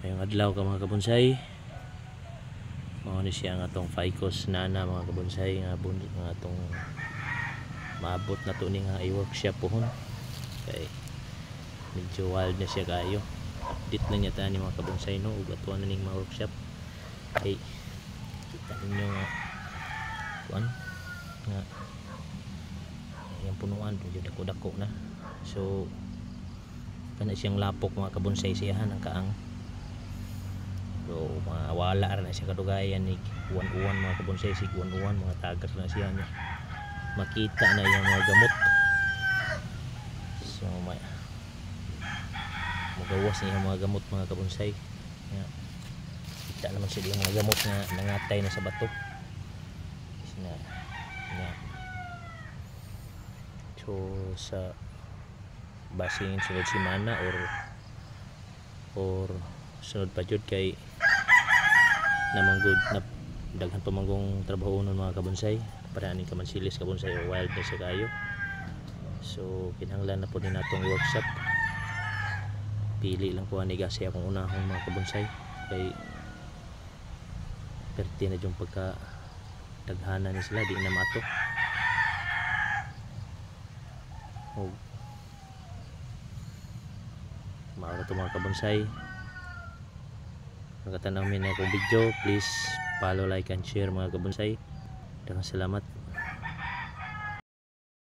Ngayong adlaw ka mga kabonsay, mao ni siya nga atong ficus nana mga kabonsay nga atong maabot na to ni nga i-workshop pohon kay medyo wild na siya kayo. Update na niya tani mga kabonsay no ug atuan na ning mga workshop kay kita ninyo nga kuan nga yung punuan medyo dako-dako na, so kana siyang lapok mga kabonsay siyahan ang kaang. So mawala na siya kadugayan ni uwan-uwan mga kabonsay, sig uwan-uwan mga tagas na siya niya. Makita na yung mga gamot, so may magawas niya mga gamot mga kabonsay. Kita naman siya yung mga gamot na nangatay na sa bato na. So sa basing sunod simana or sunod pa jud kay namanggod na daghan pa manggong trabaho nun mga kabonsay para ani ka man silis kabonsay o wild na siya kayo. So kinahanglan na po din natong workshop, pili lang po ani kasi akong unahon mga kabonsay kay perti na yung pagka daghana ni sila di na mato. Maura to mga kabonsay, nakatanaw min akong video, please follow, like and share mga kabonsay. Daghang salamat.